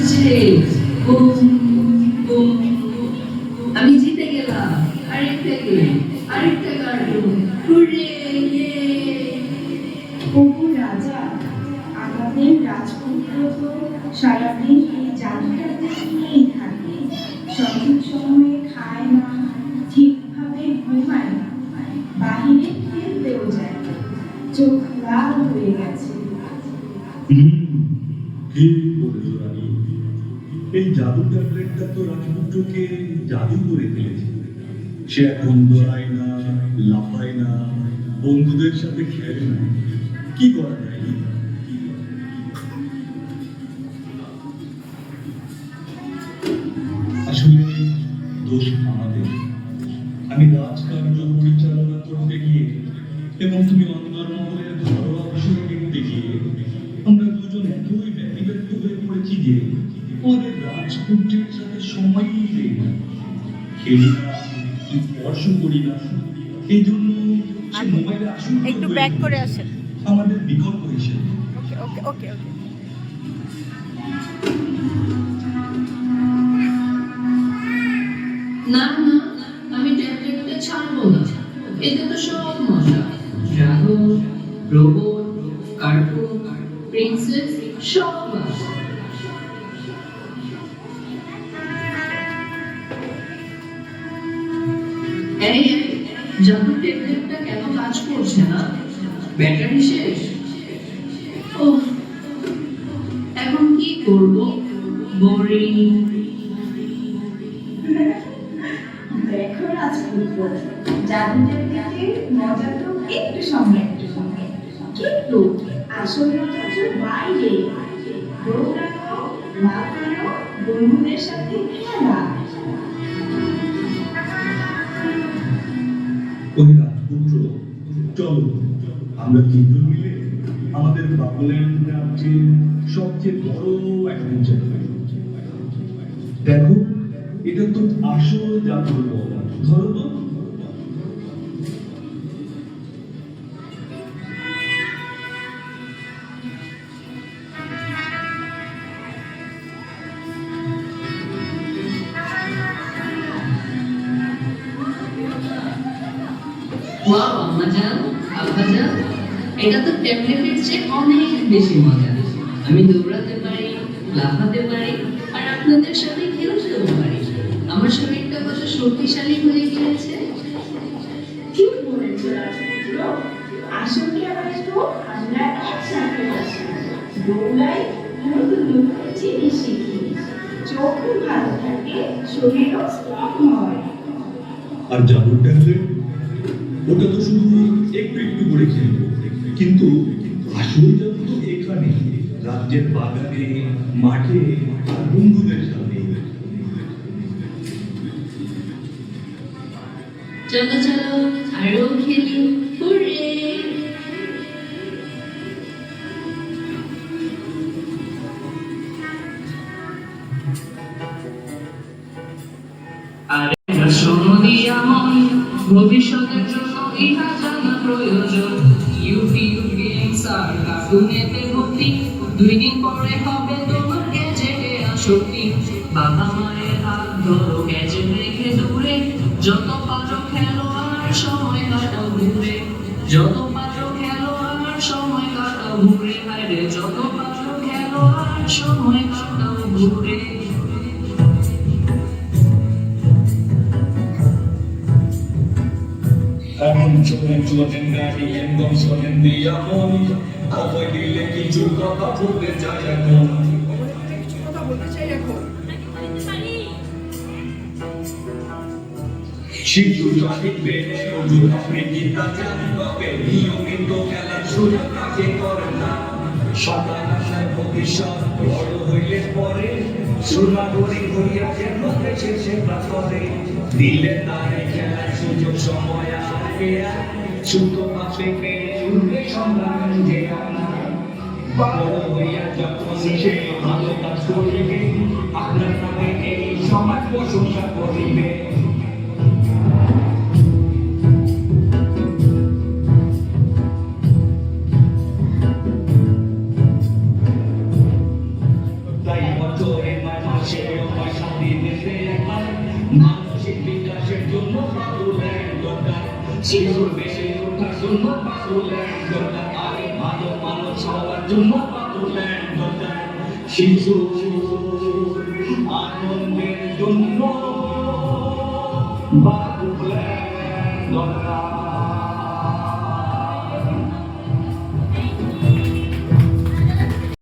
বাজছে boom boom. আমি জিতে গেলাম, আরেকটা কার্টুন, হুররে ইয়ে। অপু রাজা, আমাদের রাজপুত্র তো সারাদিন এই জাদুটাকে নিয়েই থাকে। সঠিক সময়ে খায় না, ঠিকভাবে ঘুমায় না, বাহিরে খেলতেও যায় না, চোখ লাল হয়ে গেছে। ঠিক বলেছ রানী। এই জাদু ট্যাবলেটটা তো রাজপুত্রকে জাদু করে ফেলেছে। সে এখন দৌড়ায় না, লাফায় না, বন্ধুদের সাথে খেলে না। কি করা যায়? আসলে দোষ আমাদের। আমি রাজকার্য পরিচালনা করতে গিয়ে এবং তুমি অন্দরমহলের ঘরোয়া বিষয় দেখতে গিয়ে আমরা দুজন এতই ব্যতিব্যস্ত হয়ে পড়েছি যে আমাদের রাজপুত্রের সাথে সময়ই দেই না, খেলি না, স্পর্শ করি না। এই জন্য সে মোবাইলে আসক্ত একটু হয়ে ব্যাক করে আসেন। আমাদের বিকল্প হিসেবে। ওকে ওকে ওকে ওকে। না না, আমি ট্যাবলেটটা ছাড়বো না। এতে তো সব মজা, ড্রাগন, রোবট, কার্টুন, প্রিন্সেস, সব আছে। এই জাদু ট্যাবলেটটা কেন কাজ করছে না? ব্যাটারি শেষ। ও, এখন কি করব? বোরিং। দেখো রাজপুত্র, জাদুটার দিকে মজা তো একটু সময় কিন্তু আসল মজা তো বাইরে। দৌড়ানো, লাফানো, বন্ধুদের সাথে খেলা। ওই রাজপুত্র, চলো আমরা তিনজন মিলে আমাদের বাবুল্যান্ড রাজ্যের সবচেয়ে বড় অ্যাডভেঞ্চার করি। দেখো, এটা তো আসল জাদুর বল। ধরো তো। ওয়াও আম্মাজান, আব্বাজান, এটা তো ট্যাবলেটের চেয়ে অনেক বেশি মজা। আমি দৌড়াতে পারি, লাফাতে পারি, আর আপনাদের সাথে খেলতেও পারি। আমার শরীরটা কত শক্তিশালী হয়ে গিয়েছে। ঠিক বলেছো রাজপুত্র, আসলে হয়তো আমরা একসাথে আছি, দৌড়াই, নতুন নতুন জিনিস শিখি, চোখও ভালো থাকে, শরীরও স্ট্রং হয়। আর জাদুর ট্যাবলেট, ওটা তো শুধু একটু একটু করে খেলবো, কিন্তু আসল জাদু তো এখানে, রাজ্যের বাগানে, মাঠে, আর বন্ধুদের সাথে। চলো চলো, আরো খেলি, হুররে। আরে শোনো দিয়া মন, ভবিষ্যতের জন্য ইহা জানা প্রয়োজন। ইউটিউব গেমস আর কার্টুনেতে ভর্তি, 2 দিন পরে হবে তোমার গ্যাজেটে আসক্তি। বাবা মায়ের হাত ধরো, গ্যাজেট রেখে দূরে, যত পারো খেলো আর সময় কাটাও ঘুরে। যত পারো খেলো আর সময় কাটাও ঘুরে, হায়রে যত পারো খেলো আর সময় কাটাও ঘুরে। এখন চলেন চলেন গাড়ি একদম শোনেন দিয়া মন, অভয় দিলে কিছু কথা বলতে চাই এখন। শিশু সঠিক বেড়ে ওজু আপনি গীতা জানেন, তবে নিয়মিত খেলার সুযোগ তাকে করেন না। সন্তান আসার ভবিষ্যৎ বড় হইলে পরে সুনাগরিক হইয়া কেন শেষে প্রাস করে। দিলে তারে খেলার সুযোগ সময় আসবে, শুধু পাশে পেয়ে উঠবে সংগ্রাম যে বড় হইয়া যখন সে ভালো কাজ করিবে, আপনার নামে এই সমাজ প্রশংসা করিবে। তাই বছরে সে পয়সা দিতে একবার মানসিক বিকাশের জন্য বাবুল্যান্ড দরকার শিশুর বেশি ওঠার জন্য বাবুল্যান্ড দরকার আরে ভালো মানুষ হওয়ার জন্য বাবুল্যান্ড দরকার শিশু আনন্দের জন্য বাবুল্যান্ড দরকার